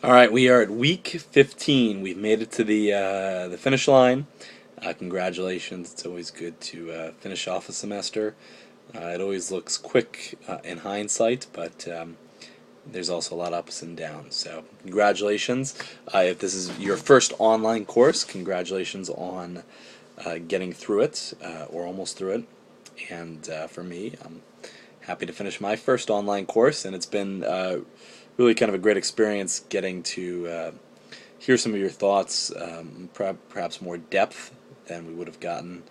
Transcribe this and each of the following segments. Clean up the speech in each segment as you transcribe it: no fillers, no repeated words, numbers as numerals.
All right, we are at week 15. We've made it to the finish line. Congratulations! It's always good to finish off a semester. It always looks quick in hindsight, but there's also a lot of ups and downs. So, congratulations! If this is your first online course, congratulations on getting through it or almost through it. And for me, I'm happy to finish my first online course, and it's been really kind of a great experience getting to hear some of your thoughts, perhaps more depth than we would have gotten,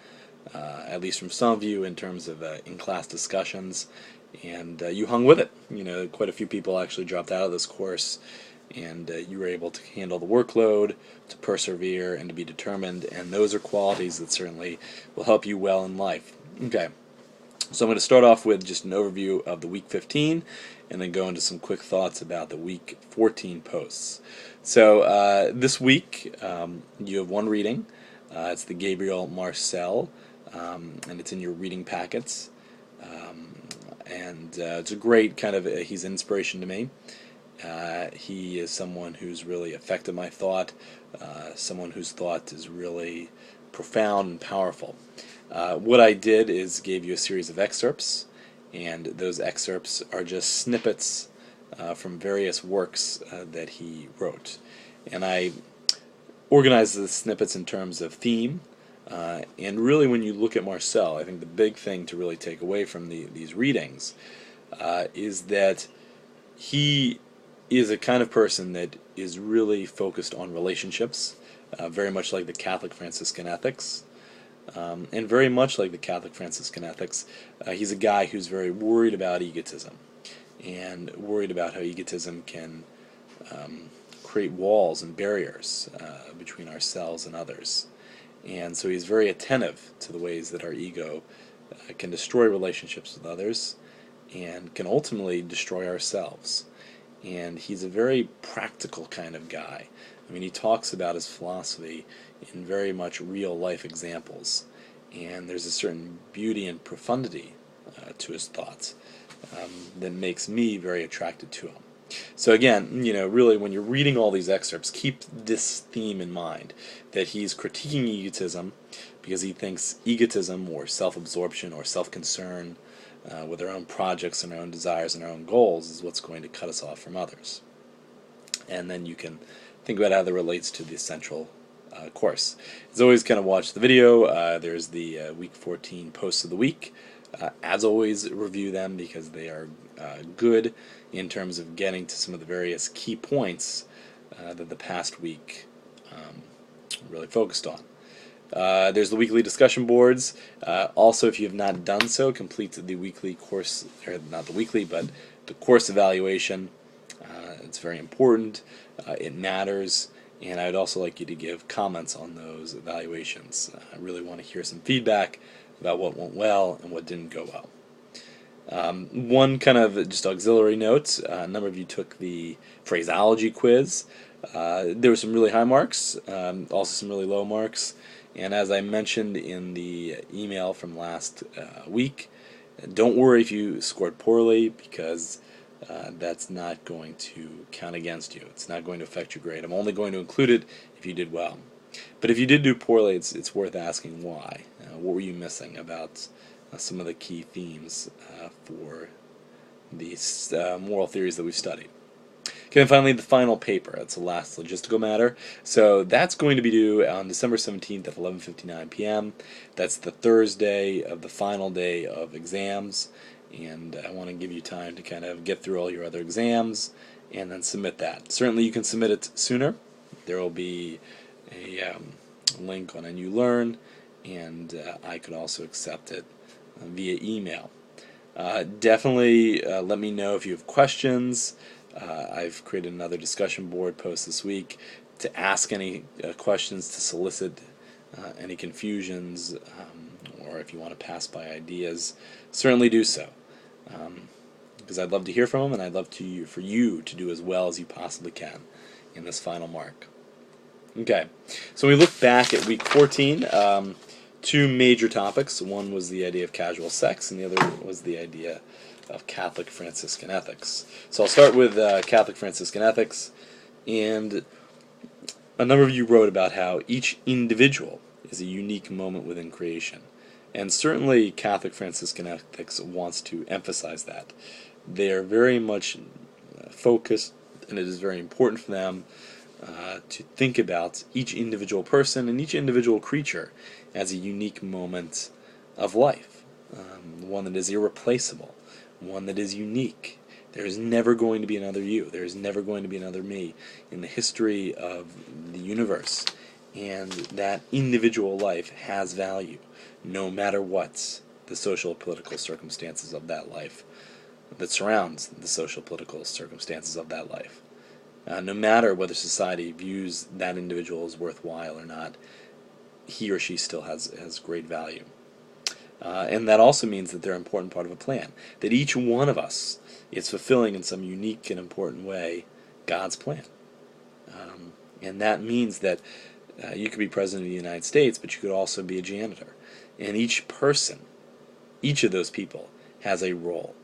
at least from some of you, in terms of in-class discussions. And you hung with it. You know, quite a few people actually dropped out of this course, and you were able to handle the workload, to persevere, and to be determined. And those are qualities that certainly will help you well in life. Okay. So I'm going to start off with just an overview of the week 15 and then go into some quick thoughts about the week 14 posts. So this week you have one reading. It's the Gabriel Marcel, and it's in your reading packets. And it's a great kind of, he's an inspiration to me. He is someone who's really affected my thought, someone whose thought is really profound and powerful. What I did is gave you a series of excerpts, and those excerpts are just snippets from various works that he wrote. And I organized the snippets in terms of theme, and really when you look at Marcel, I think the big thing to really take away from these readings is that he is a kind of person that is really focused on relationships, very much like the Catholic Franciscan ethics. And very much like the Catholic Franciscan ethics, he's a guy who's very worried about egotism and worried about how egotism can create walls and barriers between ourselves and others. And so he's very attentive to the ways that our ego can destroy relationships with others and can ultimately destroy ourselves. And he's a very practical kind of guy. I mean, he talks about his philosophy in very much real life examples, and there's a certain beauty and profundity to his thoughts that makes me very attracted to him. So again, you know, really when you're reading all these excerpts, keep this theme in mind, that he's critiquing egotism because he thinks egotism or self-absorption or self-concern with our own projects and our own desires and our own goals is what's going to cut us off from others. And then you can think about how that relates to the central course. As always, kind of watch the video. There's the week 14 posts of the week. As always, review them because they are good in terms of getting to some of the various key points that the past week really focused on. There's the weekly discussion boards. Also, if you have not done so, complete the weekly course, or not the weekly, but the course evaluation. It's very important. It matters. And I would also like you to give comments on those evaluations. I really want to hear some feedback about what went well and what didn't go well. One kind of just auxiliary note, a number of you took the phraseology quiz. There were some really high marks, also some really low marks. And as I mentioned in the email from last week, don't worry if you scored poorly because that's not going to count against you. It's not going to affect your grade. I'm only going to include it if you did well. But if you did do poorly, it's worth asking why. What were you missing about some of the key themes for these moral theories that we've studied? Okay, and finally, the final paper. That's the last logistical matter. So that's going to be due on December 17th at 11:59 p.m. That's the Thursday of the final day of exams, and I want to give you time to kind of get through all your other exams and then submit that. Certainly, you can submit it sooner. There will be a link on NuLearn, and I could also accept it via email. Definitely let me know if you have questions. I've created another discussion board post this week to ask any questions, to solicit any confusions, or if you want to pass by ideas, certainly do so. Because I'd love to hear from them, and I'd love for you to do as well as you possibly can in this final mark. Okay, so we look back at week 14. Two major topics. One was the idea of casual sex, and the other was the idea of Catholic Franciscan ethics. So I'll start with Catholic Franciscan ethics. And a number of you wrote about how each individual is a unique moment within creation. And certainly Catholic Franciscan ethics wants to emphasize that. They are very much focused, and it is very important for them to think about each individual person and each individual creature as a unique moment of life, one that is irreplaceable, one that is unique. There is never going to be another you. There is never going to be another me in the history of the universe. And that individual life has value, no matter what the social political circumstances of that life that surrounds the social political circumstances of that life. No matter whether society views that individual as worthwhile or not, he or she still has great value. And that also means that they're an important part of a plan. That each one of us is fulfilling in some unique and important way God's plan. And that means that you could be president of the United States, but you could also be a janitor. And each person, each of those people, has a role.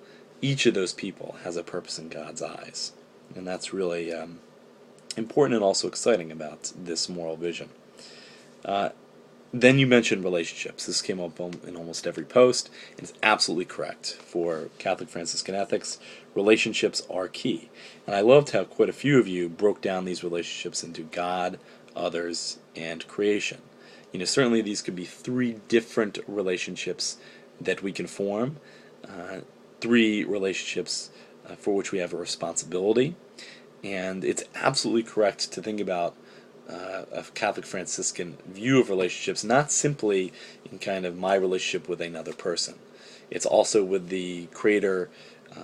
Each of those people has a purpose in God's eyes. And that's really important and also exciting about this moral vision. Then you mentioned relationships. This came up in almost every post, and it's absolutely correct. For Catholic Franciscan ethics, relationships are key. And I loved how quite a few of you broke down these relationships into God, others, and creation. Certainly these could be three different relationships that we can form, three relationships for which we have a responsibility, and it's absolutely correct to think about a Catholic Franciscan view of relationships, not simply in kind of my relationship with another person. It's also with the creator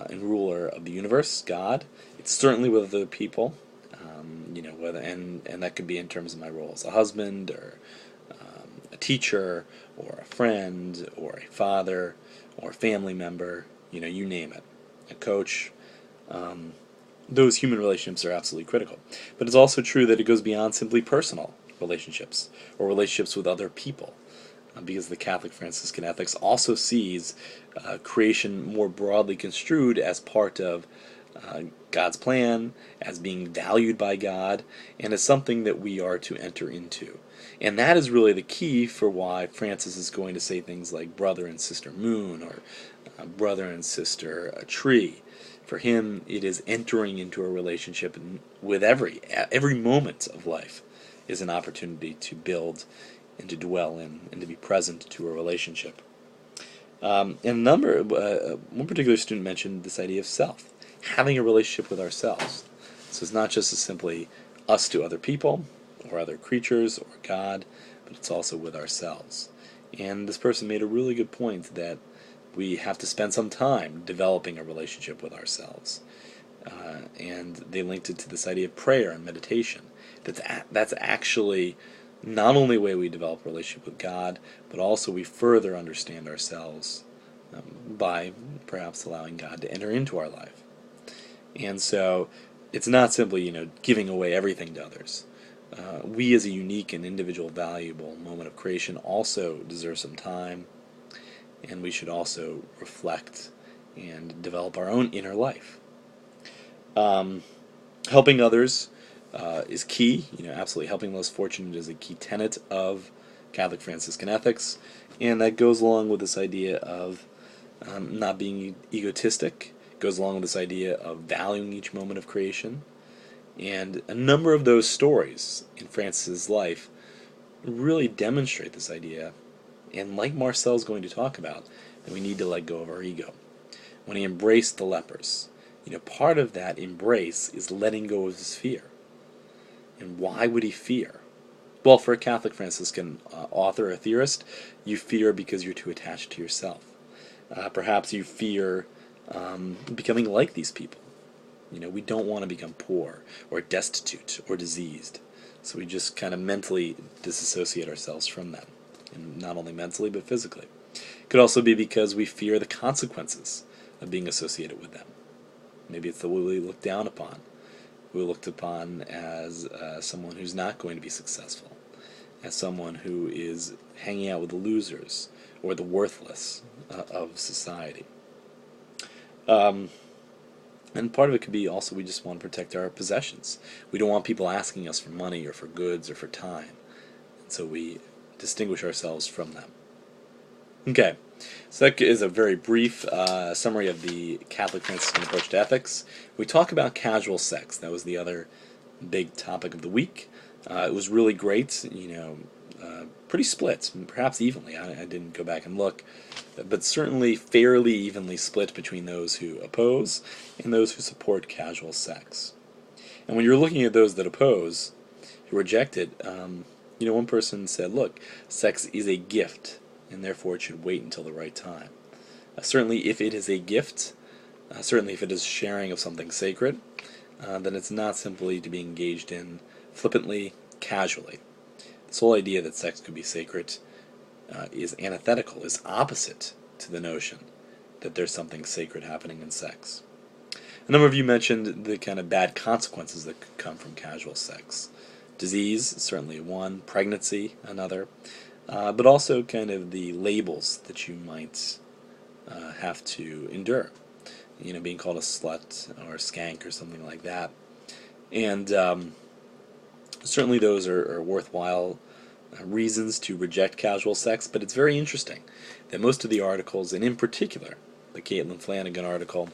and ruler of the universe, God. It's certainly with other people, and that could be in terms of my role as a husband, or a teacher, or a friend, or a father, or a family member, you name it, a coach. Those human relationships are absolutely critical. But it's also true that it goes beyond simply personal relationships or relationships with other people, because the Catholic Franciscan ethics also sees creation more broadly construed as part of God's plan, as being valued by God, and as something that we are to enter into. And that is really the key for why Francis is going to say things like brother and sister moon, or brother and sister tree. For him, it is entering into a relationship with every moment of life is an opportunity to build and to dwell in and to be present to a relationship. And one particular student mentioned this idea of self, having a relationship with ourselves. So it's not just as simply us to other people or other creatures or God, but it's also with ourselves. And this person made a really good point that we have to spend some time developing a relationship with ourselves. And they linked it to this idea of prayer and meditation. That's actually not only a way we develop a relationship with God, but also we further understand ourselves by perhaps allowing God to enter into our life. And so it's not simply, giving away everything to others. We as a unique and individual valuable moment of creation also deserve some time, and we should also reflect and develop our own inner life. Helping others is key. Absolutely, helping less fortunate is a key tenet of Catholic Franciscan ethics, and that goes along with this idea of not being egotistic. Goes along with this idea of valuing each moment of creation, and a number of those stories in Francis's life really demonstrate this idea. And like Marcel's going to talk about, that we need to let go of our ego. When he embraced the lepers, part of that embrace is letting go of his fear. And why would he fear? Well, for a Catholic Franciscan author or theorist, you fear because you're too attached to yourself. Perhaps you fear becoming like these people. We don't want to become poor or destitute or diseased. So we just kind of mentally disassociate ourselves from them. And not only mentally, but physically. It could also be because we fear the consequences of being associated with them. Maybe it's that we look down upon. We're looked upon as someone who's not going to be successful, as someone who is hanging out with the losers or the worthless of society. And part of it could be also we just want to protect our possessions. We don't want people asking us for money or for goods or for time. And so we distinguish ourselves from them. Okay, so that is a very brief summary of the Catholic Franciscan approach to ethics. We talk about casual sex. That was the other big topic of the week. It was really great, pretty split, perhaps evenly. I didn't go back and look, but certainly fairly evenly split between those who oppose and those who support casual sex. And when you're looking at those that oppose, who reject it, one person said, look, sex is a gift, and therefore it should wait until the right time. Certainly if it is a gift, certainly if it is sharing of something sacred, then it's not simply to be engaged in flippantly, casually. This whole idea that sex could be sacred is antithetical, is opposite to the notion that there's something sacred happening in sex. A number of you mentioned the kind of bad consequences that could come from casual sex. Disease, certainly one, pregnancy, another, but also kind of the labels that you might have to endure. Being called a slut or a skank or something like that. And certainly those are worthwhile reasons to reject casual sex, but it's very interesting that most of the articles, and in particular the Caitlin Flanagan article,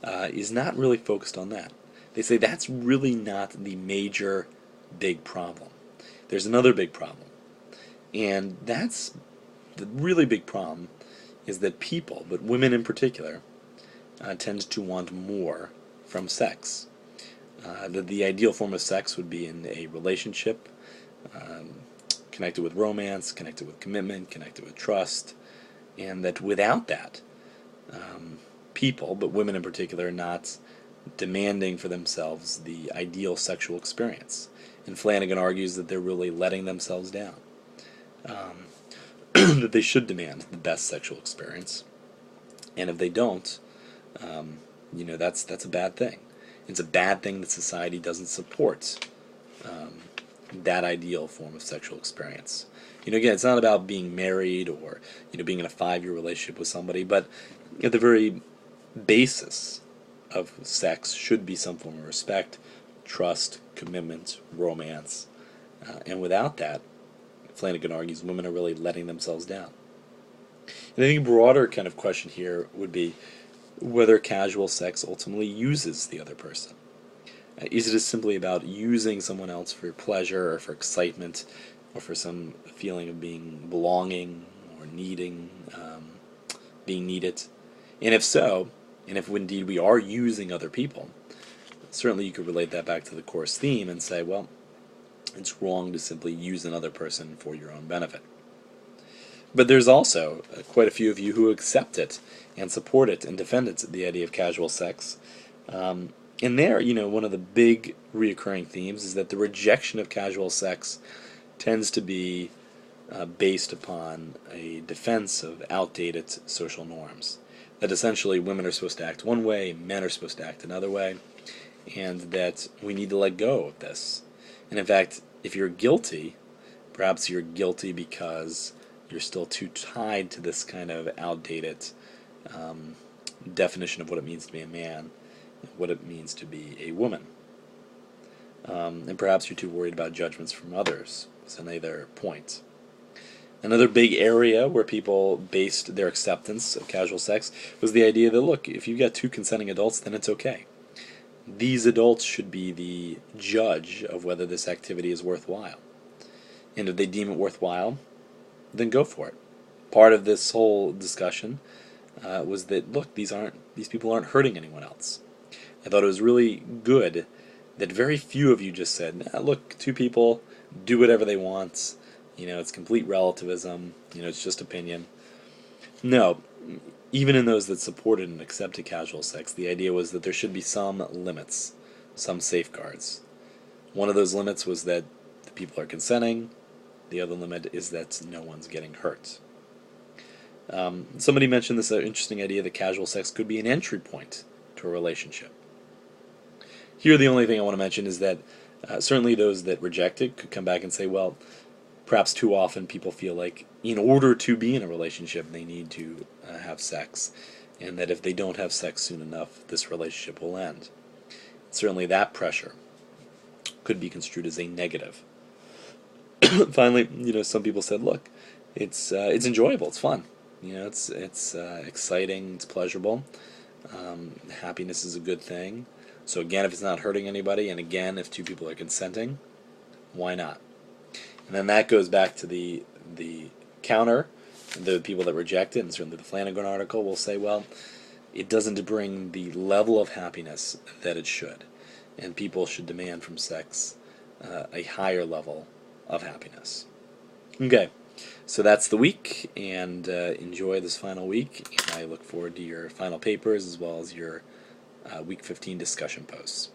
is not really focused on that. They say that's really not the major big problem. There's another big problem, and that's the really big problem is that people, but women in particular, tend to want more from sex. The ideal form of sex would be in a relationship, connected with romance, connected with commitment, connected with trust, and that without that, people, but women in particular, are not demanding for themselves the ideal sexual experience. And Flanagan argues that they're really letting themselves down. That they should demand the best sexual experience, and if they don't, that's a bad thing. It's a bad thing that society doesn't support that ideal form of sexual experience. Again, it's not about being married or being in a 5-year relationship with somebody, but at the very basis of sex should be some form of respect, trust, commitment, romance, and without that, Flanagan argues women are really letting themselves down. And I think a broader kind of question here would be whether casual sex ultimately uses the other person. Is it simply about using someone else for pleasure or for excitement or for some feeling of being belonging or needing, being needed? And if so, and if indeed we are using other people, certainly you could relate that back to the course theme and say, well, it's wrong to simply use another person for your own benefit. But there's also quite a few of you who accept it and support it and defend it, the idea of casual sex. And there, one of the big reoccurring themes is that the rejection of casual sex tends to be based upon a defense of outdated social norms. That essentially women are supposed to act one way, men are supposed to act another way, and that we need to let go of this. And in fact, if you're guilty, perhaps you're guilty because you're still too tied to this kind of outdated definition of what it means to be a man, what it means to be a woman. And perhaps you're too worried about judgments from others. So neither point. Another big area where people based their acceptance of casual sex was the idea that, look, if you've got 2 consenting adults, then it's okay. These adults should be the judge of whether this activity is worthwhile. And if they deem it worthwhile, then go for it. Part of this whole discussion was that, look, these people aren't hurting anyone else. I thought it was really good that very few of you just said, look, 2 people do whatever they want, it's complete relativism, it's just opinion. No, even in those that supported and accepted casual sex, the idea was that there should be some limits, some safeguards. One of those limits was that the people are consenting. The other limit is that no one's getting hurt. Somebody mentioned this interesting idea that casual sex could be an entry point to a relationship. Here, the only thing I want to mention is that certainly those that reject it could come back and say, well, perhaps too often people feel like in order to be in a relationship, they need to have sex. and that if they don't have sex soon enough, this relationship will end. Certainly, that pressure could be construed as a negative. Finally, some people said, "Look, it's enjoyable, it's fun, it's exciting, it's pleasurable. Happiness is a good thing. So again, if it's not hurting anybody, and again, if two people are consenting, why not?" And then that goes back to the counter. The people that reject it, and certainly the Flanagan article, will say, well, it doesn't bring the level of happiness that it should, and people should demand from sex a higher level of happiness. Okay, so that's the week, and enjoy this final week. And I look forward to your final papers as well as your Week 15 discussion posts.